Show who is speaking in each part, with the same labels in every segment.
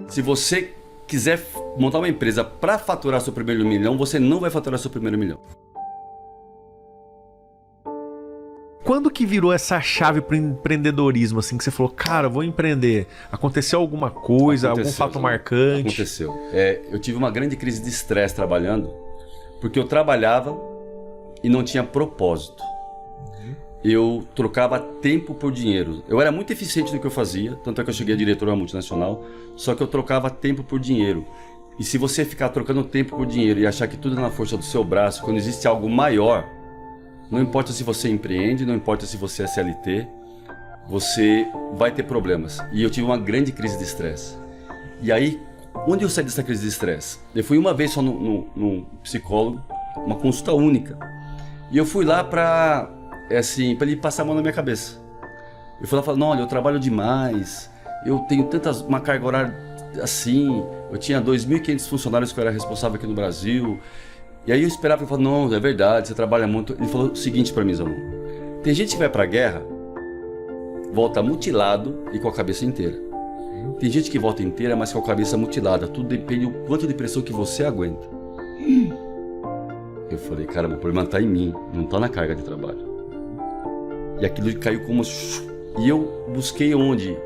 Speaker 1: Se você quiser montar uma empresa para faturar seu primeiro milhão, você não vai faturar seu primeiro milhão.
Speaker 2: Quando que virou essa chave pro empreendedorismo, assim, que você falou, cara, vou empreender? Aconteceu alguma coisa, algum fato marcante?
Speaker 1: Aconteceu. Eu tive uma grande crise de estresse trabalhando, porque eu trabalhava e não tinha propósito. Eu trocava tempo por dinheiro. Eu era muito eficiente no que eu fazia, tanto é que eu cheguei a diretor de uma multinacional, só que eu trocava tempo por dinheiro. E se você ficar trocando tempo por dinheiro e achar que tudo é na força do seu braço, quando existe algo maior, não importa se você empreende, não importa se você é CLT, você vai ter problemas. E eu tive uma grande crise de estresse. E aí, onde eu saí dessa crise de estresse? Eu fui uma vez só num psicólogo, uma consulta única. E eu fui lá para ele passar a mão na minha cabeça. Eu fui lá e falei, não, olha, eu trabalho demais, eu tenho uma carga horária assim, eu tinha 2.500 funcionários que eu era responsável aqui no Brasil. E aí eu esperava, ele falou, não, é verdade, você trabalha muito. Ele falou o seguinte para mim, Zanon, tem gente que vai pra guerra, volta mutilado e com a cabeça inteira. Tem gente que volta inteira, mas com a cabeça mutilada. Tudo depende do quanto de pressão que você aguenta. Eu falei, caramba, o problema tá em mim, não tá na carga de trabalho. E aquilo caiu como... E eu busquei onde?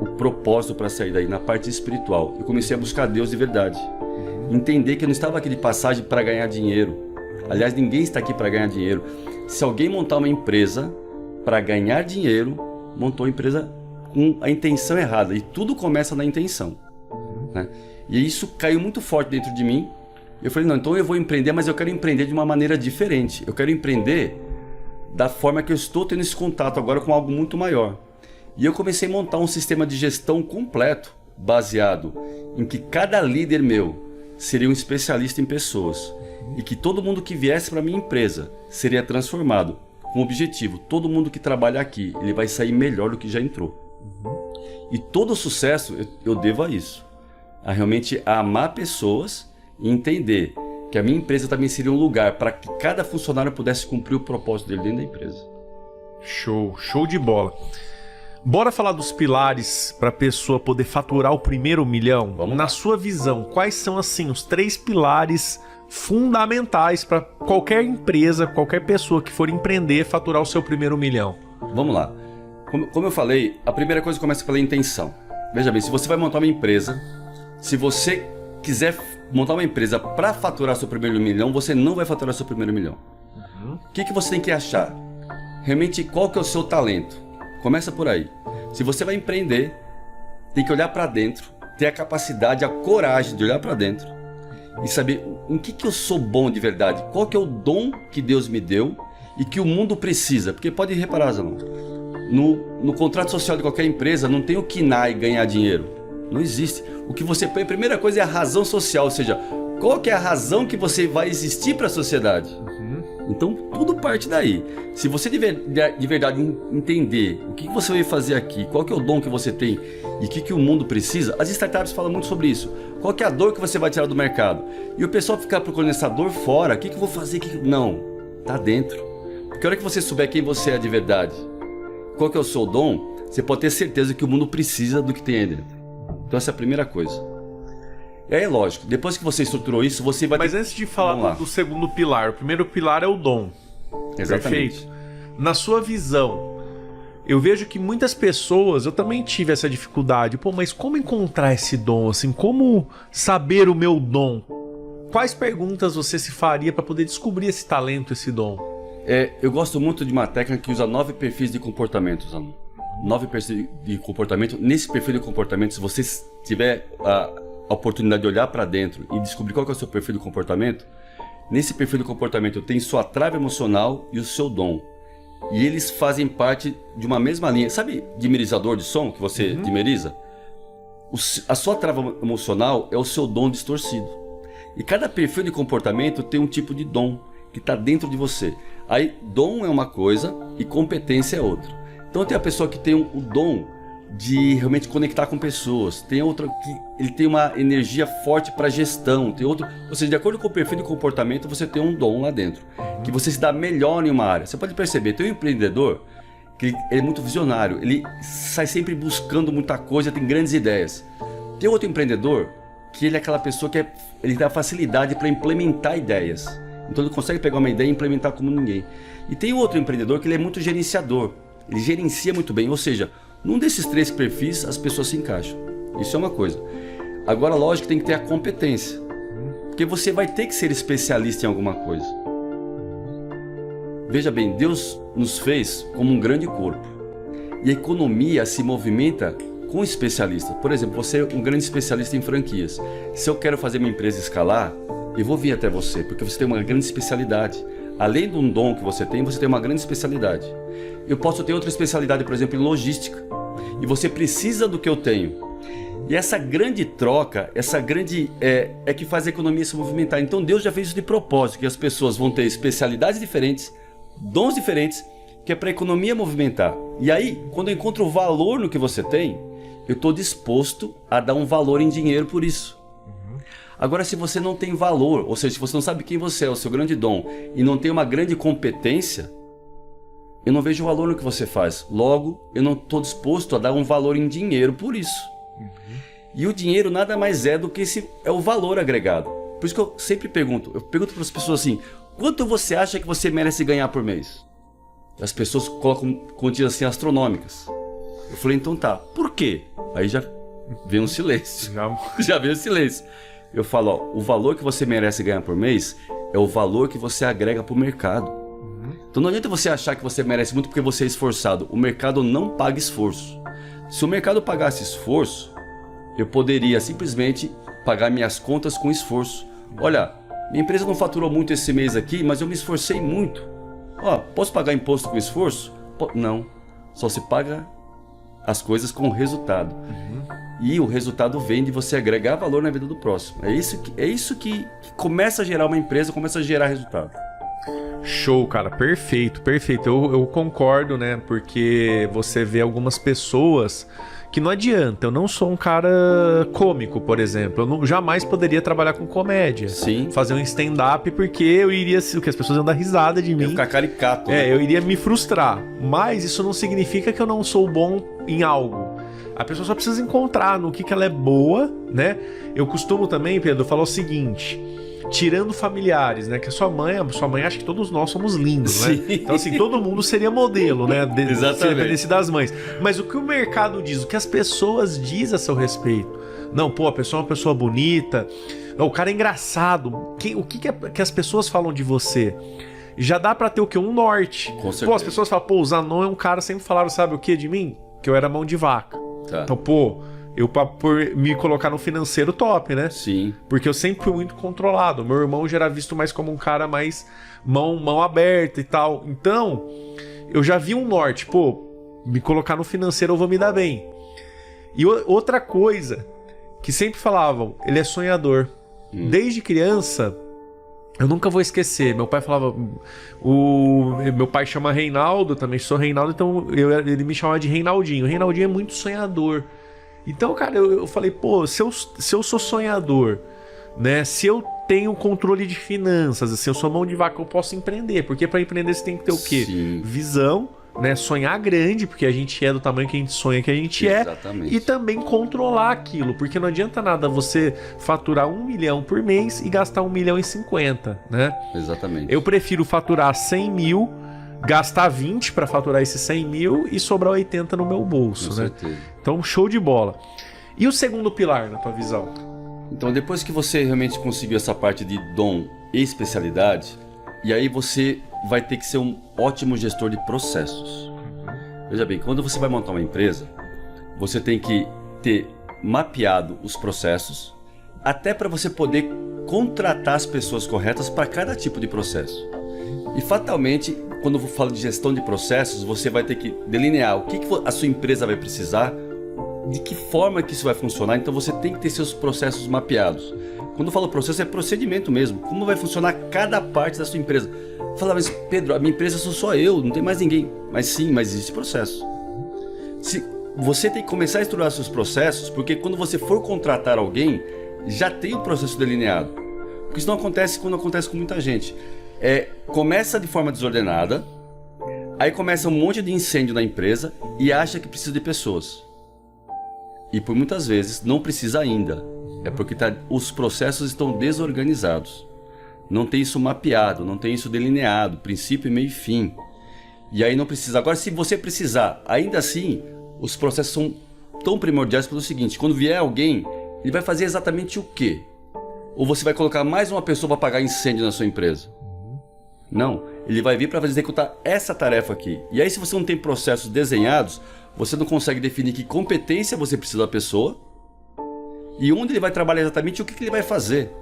Speaker 1: O propósito para sair daí, na parte espiritual. Eu comecei a buscar Deus de verdade. Entender que eu não estava aqui de passagem para ganhar dinheiro. Aliás, ninguém está aqui para ganhar dinheiro. Se alguém montar uma empresa para ganhar dinheiro, montou a empresa com a intenção errada. E tudo começa na intenção, né? E isso caiu muito forte dentro de mim. Eu falei, não, então eu vou empreender, mas eu quero empreender de uma maneira diferente. Eu quero empreender da forma que eu estou tendo esse contato agora com algo muito maior. E eu comecei a montar um sistema de gestão completo, baseado em que cada líder meu seria um especialista em pessoas. E que todo mundo que viesse para a minha empresa seria transformado. Com o objetivo, todo mundo que trabalha aqui, ele vai sair melhor do que já entrou. E todo o sucesso eu devo a isso. A realmente amar pessoas e entender que a minha empresa também seria um lugar para que cada funcionário pudesse cumprir o propósito dele dentro da empresa.
Speaker 2: Show, show de bola. Bora falar dos pilares para a pessoa poder faturar o primeiro milhão?
Speaker 1: Vamos
Speaker 2: Na
Speaker 1: lá.
Speaker 2: sua visão, quais são assim os 3 pilares fundamentais para qualquer empresa, qualquer pessoa que for empreender faturar o seu primeiro milhão?
Speaker 1: Vamos lá. Como eu falei, a primeira coisa começa pela intenção. Veja bem, se você vai montar uma empresa, se você quiser montar uma empresa para faturar seu primeiro milhão, você não vai faturar seu primeiro milhão. O que você tem que achar? Realmente, qual que é o seu talento? Começa por aí. Se você vai empreender, tem que olhar para dentro, ter a capacidade, a coragem de olhar para dentro e saber em que eu sou bom de verdade, qual que é o dom que Deus me deu e que o mundo precisa. Porque pode reparar, Zanon, no contrato social de qualquer empresa não tem o KINAI ganhar dinheiro. Não existe. O que você põe, a primeira coisa é a razão social, ou seja, qual que é a razão que você vai existir para a sociedade. Então tudo parte daí. Se você de verdade entender o que você vai fazer aqui, qual que é o dom que você tem e o que o mundo precisa, as startups falam muito sobre isso. Qual que é a dor que você vai tirar do mercado? E o pessoal ficar procurando essa dor fora, o que eu vou fazer? Não, tá dentro. Porque a hora que você souber quem você é de verdade, qual que é o seu dom, você pode ter certeza que o mundo precisa do que tem aí dentro. Então essa é a primeira coisa. E aí, lógico, depois que você estruturou isso, você vai...
Speaker 2: Mas antes de falar do segundo pilar, o primeiro pilar é o dom.
Speaker 1: Exatamente.
Speaker 2: Perfeito? Na sua visão, eu vejo que muitas pessoas, eu também tive essa dificuldade. Pô, mas como encontrar esse dom? Assim, como saber o meu dom? Quais perguntas você se faria para poder descobrir esse talento, esse dom?
Speaker 1: Eu gosto muito de uma técnica que usa 9 perfis de comportamento, Zanon. 9 perfis de comportamento. Nesse perfil de comportamento, se você tiver a oportunidade de olhar para dentro e descobrir qual que é o seu perfil de comportamento, nesse perfil de comportamento tem sua trava emocional e o seu dom. E eles fazem parte de uma mesma linha. Sabe dimerizador de som que você dimeriza? A sua trava emocional é o seu dom distorcido. E cada perfil de comportamento tem um tipo de dom que está dentro de você. Aí dom é uma coisa e competência é outra. Então tem a pessoa que tem o dom de realmente conectar com pessoas. Tem outro que ele tem uma energia forte para gestão. Tem outro, ou seja, de acordo com o perfil de comportamento, você tem um dom lá dentro, que você se dá melhor em uma área. Você pode perceber, tem um empreendedor que ele é muito visionário, ele sai sempre buscando muita coisa, tem grandes ideias. Tem outro empreendedor que ele é aquela pessoa que ele tem a facilidade para implementar ideias. Então ele consegue pegar uma ideia e implementar como ninguém. E tem outro empreendedor que ele é muito gerenciador. Ele gerencia muito bem, ou seja, num desses 3 perfis as pessoas se encaixam. Isso é uma coisa. Agora, lógico que tem que ter a competência, porque você vai ter que ser especialista em alguma coisa. Veja bem, Deus nos fez como um grande corpo. E a economia se movimenta com especialistas. Por exemplo, você é um grande especialista em franquias. Se eu quero fazer minha empresa escalar, eu vou vir até você, porque você tem uma grande especialidade. Além de um dom que você tem uma grande especialidade. Eu posso ter outra especialidade, por exemplo, em logística. E você precisa do que eu tenho. E essa grande troca, é que faz a economia se movimentar. Então Deus já fez isso de propósito, que as pessoas vão ter especialidades diferentes, dons diferentes, que é para a economia movimentar. E aí, quando eu encontro o valor no que você tem, eu estou disposto a dar um valor em dinheiro por isso. Agora, se você não tem valor, ou seja, se você não sabe quem você é, o seu grande dom, e não tem uma grande competência, eu não vejo valor no que você faz. Logo, eu não estou disposto a dar um valor em dinheiro por isso. E o dinheiro nada mais é do que é o valor agregado. Por isso que eu sempre pergunto para as pessoas assim, quanto você acha que você merece ganhar por mês? As pessoas colocam quantias assim astronômicas. Eu falei, então tá, por quê? Aí já vem um silêncio. Já vem um silêncio. Eu falo, ó, o valor que você merece ganhar por mês é o valor que você agrega para o mercado. Então não adianta você achar que você merece muito porque você é esforçado. O mercado não paga esforço. Se o mercado pagasse esforço, eu poderia simplesmente pagar minhas contas com esforço. Olha, minha empresa não faturou muito esse mês aqui, mas eu me esforcei muito. Ó, posso pagar imposto com esforço? Não, só se paga as coisas com resultado. E o resultado vem de você agregar valor na vida do próximo. É isso que começa a gerar uma empresa, começa a gerar resultado.
Speaker 2: Show, cara, perfeito, perfeito. Eu concordo, né? Porque você vê algumas pessoas que não adianta. Eu não sou um cara cômico, por exemplo. Eu jamais poderia trabalhar com comédia.
Speaker 1: Sim.
Speaker 2: Fazer um stand-up, porque eu iria... que as pessoas iam dar risada de mim.
Speaker 1: Eu ficar caricato. Né?
Speaker 2: Eu iria me frustrar. Mas isso não significa que eu não sou bom em algo. A pessoa só precisa encontrar no que ela é boa, né? Eu costumo também, Pedro, falar o seguinte... Tirando familiares, né? Que a sua mãe acha que todos nós somos lindos, né? Então, assim, todo mundo seria modelo, né?
Speaker 1: Exatamente.
Speaker 2: Se dependesse das mães. Mas o que o mercado diz, o que as pessoas dizem a seu respeito? Não, pô, a pessoa é uma pessoa bonita. Não, o cara é engraçado. O que as pessoas falam de você? Já dá pra ter o quê? Um norte.
Speaker 1: Com certeza.
Speaker 2: Pô, as pessoas falam, pô, o Zanon é um cara, sempre falaram, sabe o que de mim? Que eu era mão de vaca.
Speaker 1: Tá.
Speaker 2: Então, pô... por me colocar no financeiro top, né?
Speaker 1: Sim.
Speaker 2: Porque eu sempre fui muito controlado. Meu irmão já era visto mais como um cara mais mão aberta e tal. Então, eu já vi um norte. Pô, me colocar no financeiro eu vou me dar bem. E outra coisa, que sempre falavam, ele é sonhador. Desde criança, eu nunca vou esquecer. Meu pai falava... Meu pai chama Reinaldo, também sou Reinaldo, então ele me chamava de Reinaldinho. O Reinaldinho é muito sonhador. Então, cara, eu falei, pô, se eu sou sonhador, né? Se eu tenho controle de finanças, se eu sou mão de vaca, eu posso empreender. Porque para empreender você tem que ter o quê?
Speaker 1: Sim.
Speaker 2: Visão, né? Sonhar grande, porque a gente é do tamanho que a gente sonha que a gente
Speaker 1: Exatamente.
Speaker 2: é. E também controlar aquilo, porque não adianta nada você faturar 1 milhão por mês e gastar 1,50 milhão, né?
Speaker 1: Exatamente.
Speaker 2: Eu prefiro faturar 100 mil... gastar 20 para faturar esses 100 mil e sobrar 80 no meu bolso,
Speaker 1: Com
Speaker 2: né?
Speaker 1: certeza.
Speaker 2: Então, show de bola. E o segundo pilar, na tua visão?
Speaker 1: Então, depois que você realmente conseguiu essa parte de dom e especialidade, e aí você vai ter que ser um ótimo gestor de processos. Veja bem, quando você vai montar uma empresa, você tem que ter mapeado os processos, até para você poder contratar as pessoas corretas para cada tipo de processo. E fatalmente, quando eu falo de gestão de processos, você vai ter que delinear o que a sua empresa vai precisar, de que forma que isso vai funcionar. Então você tem que ter seus processos mapeados. Quando eu falo processo, é procedimento mesmo. Como vai funcionar cada parte da sua empresa. Fala, mas Pedro, a minha empresa sou só eu, não tem mais ninguém. Mas sim, mas existe processo. você tem que começar a estruturar seus processos, porque quando você for contratar alguém, já tem o processo delineado. Porque isso não acontece quando acontece com muita gente. Começa de forma desordenada, aí começa um monte de incêndio na empresa e acha que precisa de pessoas. E por muitas vezes não precisa ainda. É porque os processos estão desorganizados. Não tem isso mapeado, não tem isso delineado, princípio, meio e fim. E aí não precisa. Agora, se você precisar, ainda assim, os processos são tão primordiais pelo seguinte: quando vier alguém, ele vai fazer exatamente o quê? Ou você vai colocar mais uma pessoa para apagar incêndio na sua empresa? Não, ele vai vir para executar essa tarefa aqui. E aí, se você não tem processos desenhados, você não consegue definir que competência você precisa da pessoa e onde ele vai trabalhar exatamente, o que ele vai fazer.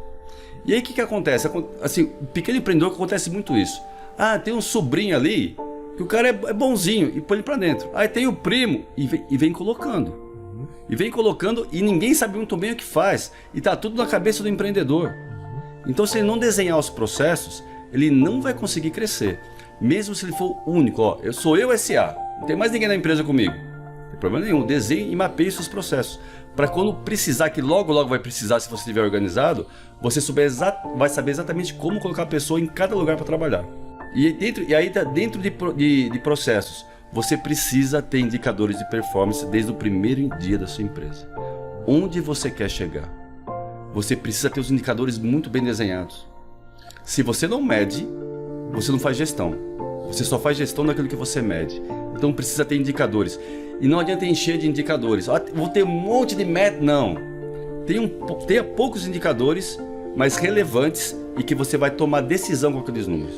Speaker 1: E aí o que acontece? Assim, o pequeno empreendedor, acontece muito isso. Ah, tem um sobrinho ali, que o cara é bonzinho, e põe ele pra dentro. Aí tem o primo, e vem colocando. E vem colocando, e ninguém sabe muito bem o que faz. E tá tudo na cabeça do empreendedor. Então, se ele não desenhar os processos, ele não vai conseguir crescer. Mesmo se ele for único, ó, sou eu SA, não tem mais ninguém na empresa comigo. Não tem problema nenhum, desenhe e mapeie seus processos. Para quando precisar, que logo vai precisar, se você estiver organizado, você vai saber exatamente como colocar a pessoa em cada lugar para trabalhar. E aí dentro de processos, você precisa ter indicadores de performance desde o primeiro dia da sua empresa. Onde você quer chegar? Você precisa ter os indicadores muito bem desenhados. Se você não mede, você não faz gestão. Você só faz gestão daquilo que você mede. Então precisa ter indicadores. E não adianta encher de indicadores. Vou ter um monte de meta. Não. Tenha poucos indicadores, mas relevantes e que você vai tomar decisão com aqueles números.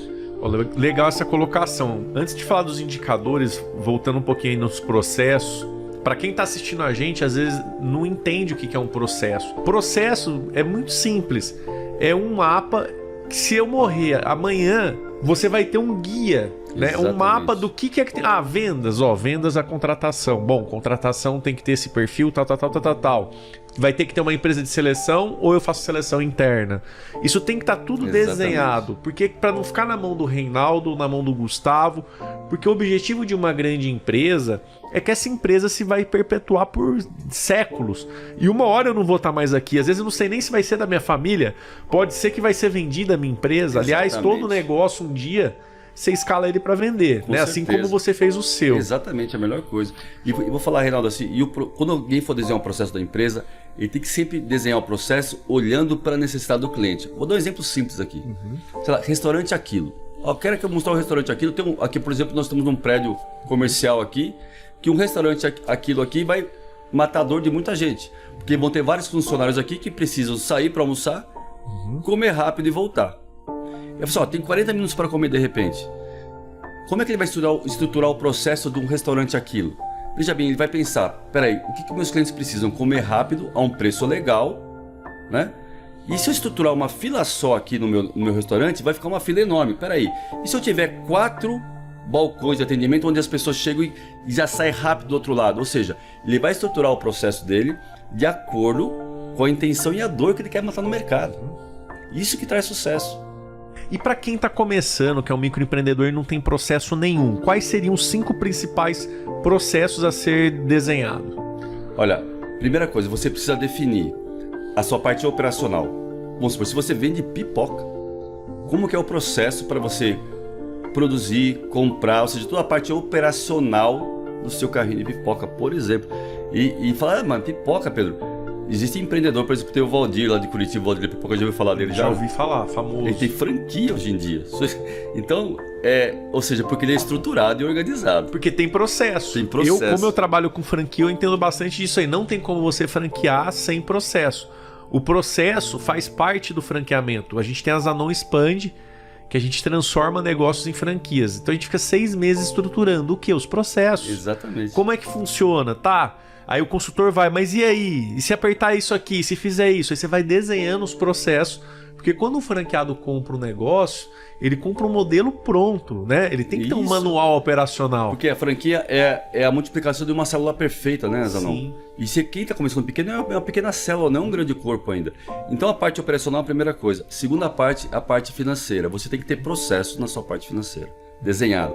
Speaker 2: Legal essa colocação. Antes de falar dos indicadores, voltando um pouquinho aí nos processos, para quem está assistindo a gente, às vezes não entende o que é um processo. Processo é muito simples. É um mapa que, se eu morrer amanhã, você vai ter um guia, né? Um mapa do que é que tem. Ah, vendas, vendas a contratação. Bom, contratação tem que ter esse perfil, tal. Vai ter que ter uma empresa de seleção ou eu faço seleção interna. Isso tem que estar tudo desenhado, porque para não ficar na mão do Reinaldo, na mão do Gustavo, porque o objetivo de uma grande empresa é que essa empresa se vai perpetuar por séculos. E uma hora eu não vou estar mais aqui, às vezes eu não sei nem se vai ser da minha família, pode ser que vai ser vendida a minha empresa. Aliás, todo negócio um dia você escala ele para vender, né? Assim como você fez o seu.
Speaker 1: Exatamente, a melhor coisa. E vou falar, Reinaldo, assim, quando alguém for desenhar um processo da empresa, ele tem que sempre desenhar o processo olhando para a necessidade do cliente. Vou dar um exemplo simples aqui. Sei lá, restaurante Aquilo. Quero que eu mostrar o restaurante Aquilo. Aqui, por exemplo, nós estamos num prédio comercial aqui, que um restaurante Aquilo aqui vai matar a dor de muita gente. Porque vão ter vários funcionários aqui que precisam sair para almoçar, comer rápido e voltar. Eu falo, tem 40 minutos para comer de repente. Como é que ele vai estruturar o processo de um restaurante Aquilo? Veja bem, ele vai pensar, peraí, o que meus clientes precisam? Comer rápido, a um preço legal, né? E se eu estruturar uma fila só aqui no meu restaurante, vai ficar uma fila enorme. Peraí, e se eu tiver 4 balcões de atendimento onde as pessoas chegam e já saem rápido do outro lado? Ou seja, ele vai estruturar o processo dele de acordo com a intenção e a dor que ele quer matar no mercado. Isso que traz sucesso.
Speaker 2: E para quem está começando, que é um microempreendedor e não tem processo nenhum, quais seriam os 5 principais processos a ser desenhado?
Speaker 1: Olha, primeira coisa, você precisa definir a sua parte operacional. Vamos supor, se você vende pipoca, como que é o processo para você produzir, comprar, ou seja, toda a parte operacional do seu carrinho de pipoca, por exemplo. E falar, mano, pipoca, Pedro. Existe empreendedor, por exemplo, tem o Valdir lá de Curitiba, o Valdir Pipoca, já ouviu falar dele?
Speaker 2: Já ouvi falar, famoso.
Speaker 1: Ele tem franquia hoje em dia. Então, ou seja, porque ele é estruturado e organizado.
Speaker 2: Porque tem processo.
Speaker 1: Tem processo.
Speaker 2: Como eu trabalho com franquia, eu entendo bastante disso aí. Não tem como você franquear sem processo. O processo faz parte do franqueamento. A gente tem a Zanon Expand, que a gente transforma negócios em franquias. Então a gente fica 6 meses estruturando o quê? Os processos.
Speaker 1: Exatamente.
Speaker 2: Como é que funciona? Tá. Aí o consultor vai, mas e aí? E se apertar isso aqui? Se fizer isso? Aí você vai desenhando os processos. Porque quando o franqueado compra um negócio, ele compra um modelo pronto, né? Ele tem que ter um manual operacional.
Speaker 1: Porque a franquia é a multiplicação de uma célula perfeita, né, Zanon?
Speaker 2: Sim.
Speaker 1: E se quem está começando pequeno é uma pequena célula, não é um grande corpo ainda. Então a parte operacional é a primeira coisa. Segunda parte, a parte financeira. Você tem que ter processos na sua parte financeira, desenhado.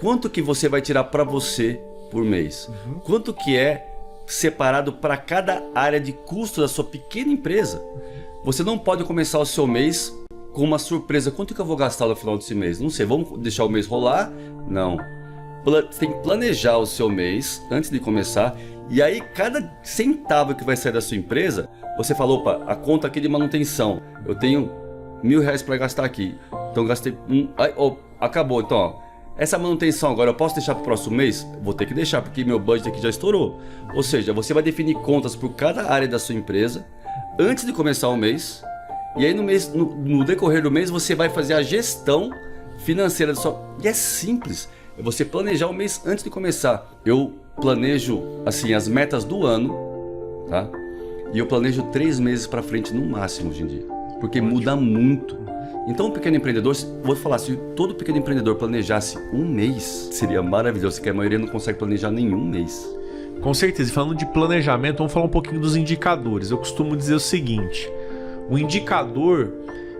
Speaker 1: Quanto que você vai tirar para você por mês. Quanto que é separado para cada área de custo da sua pequena empresa? Você não pode começar o seu mês com uma surpresa. Quanto que eu vou gastar no final desse mês? Não sei, vamos deixar o mês rolar? Não. Você tem que planejar o seu mês antes de começar. E aí, cada centavo que vai sair da sua empresa, você fala, opa, a conta aqui de manutenção, eu tenho R$1.000 para gastar aqui. Então, gastei acabou. Então, ó, essa manutenção agora eu posso deixar para o próximo mês? Vou ter que deixar, porque meu budget aqui já estourou. Ou seja, você vai definir contas por cada área da sua empresa antes de começar o mês. E aí, no decorrer do mês, você vai fazer a gestão financeira da sua... E é simples. É você planejar o mês antes de começar. Eu planejo, assim, as metas do ano, tá? E eu planejo 3 meses para frente no máximo hoje em dia. Porque muda muito. Então, o pequeno empreendedor, vou falar, se todo pequeno empreendedor planejasse um mês, seria maravilhoso, porque a maioria não consegue planejar nenhum mês.
Speaker 2: Com certeza. E falando de planejamento, vamos falar um pouquinho dos indicadores. Eu costumo dizer o seguinte: o indicador,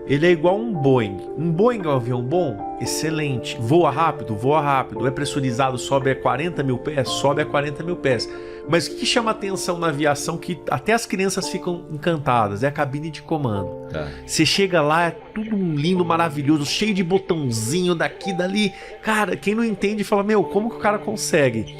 Speaker 2: ele é igual um Boeing. Um Boeing é um avião bom? Excelente. Voa rápido? Voa rápido. É pressurizado? Sobe a 40 mil pés? Sobe a 40 mil pés. Mas o que chama atenção na aviação, que até as crianças ficam encantadas, é a cabine de comando. Você chega lá, é tudo lindo, maravilhoso, cheio de botãozinho daqui, dali. Cara, quem não entende fala, meu, como que o cara consegue?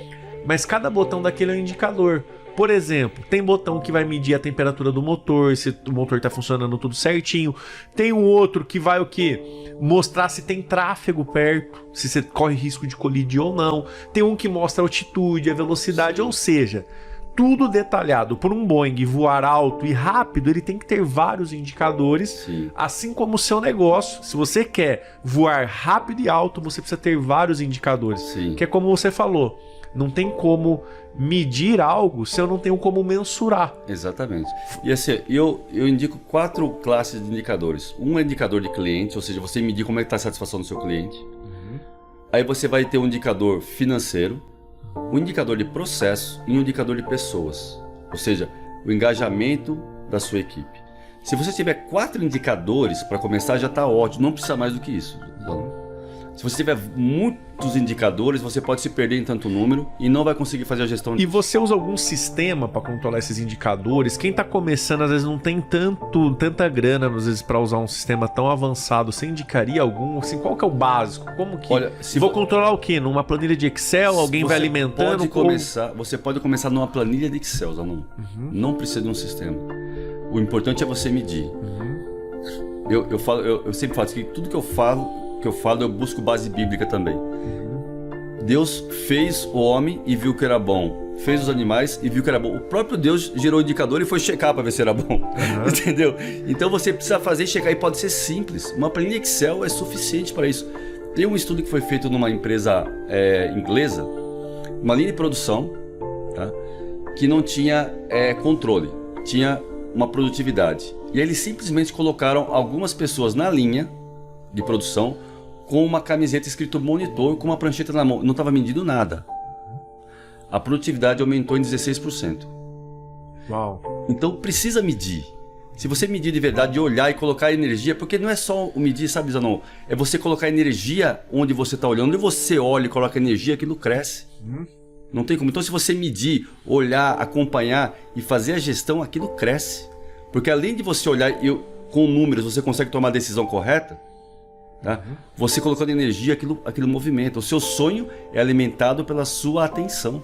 Speaker 2: Mas cada botão daquele é um indicador. Por exemplo, tem botão que vai medir a temperatura do motor, se o motor está funcionando tudo certinho. Tem um outro que vai o quê? Mostrar se tem tráfego perto, se você corre risco de colidir ou não. Tem um que mostra a altitude, a velocidade, ou seja, tudo detalhado. Por um Boeing voar alto e rápido, ele tem que ter vários indicadores.
Speaker 1: Sim.
Speaker 2: Assim como o seu negócio. Se você quer voar rápido e alto, você precisa ter vários indicadores.
Speaker 1: Sim.
Speaker 2: Que é como você falou. Não tem como medir algo se eu não tenho como mensurar.
Speaker 1: Exatamente. E assim, eu indico 4 classes de indicadores. Um é indicador de cliente, ou seja, você medir como é que está a satisfação do seu cliente. Aí você vai ter um indicador financeiro, um indicador de processo e um indicador de pessoas. Ou seja, o engajamento da sua equipe. Se você tiver 4 indicadores para começar, já está ótimo. Não precisa mais do que isso. Se você tiver muitos indicadores, você pode se perder em tanto número e não vai conseguir fazer a gestão.
Speaker 2: E você usa algum sistema para controlar esses indicadores? Quem está começando às vezes não tem tanta grana às vezes para usar um sistema tão avançado. Você indicaria algum? Assim, qual que é o básico? Como que?
Speaker 1: Olha, se
Speaker 2: vou controlar o quê? Numa planilha de Excel? Alguém vai alimentando?
Speaker 1: Você pode começar numa planilha de Excel, Zanon. Não precisa de um sistema. O importante é você medir. Eu sempre falo que tudo que eu falo, eu busco base bíblica também. Deus fez o homem e viu que era bom. Fez os animais e viu que era bom. O próprio Deus gerou o indicador e foi checar para ver se era bom. Entendeu? Então você precisa fazer e checar, e pode ser simples. Uma planilha Excel é suficiente para isso. Tem um estudo que foi feito numa empresa inglesa, uma linha de produção, tá? Que não tinha controle, tinha uma produtividade. E aí eles simplesmente colocaram algumas pessoas na linha de produção com uma camiseta escrito monitor, com uma prancheta na mão. Não estava medindo nada. A produtividade aumentou em 16%.
Speaker 2: Uau.
Speaker 1: Então precisa medir. Se você medir de verdade, olhar e colocar energia, porque não é só o medir, sabe, Zanon? É você colocar energia onde você está olhando. Onde você olha e coloca energia, aquilo cresce. Não tem como. Então se você medir, olhar, acompanhar e fazer a gestão, aquilo cresce. Porque além de você olhar com números, você consegue tomar a decisão correta. Tá? Você colocando energia, aquilo movimenta. O seu sonho é alimentado pela sua atenção.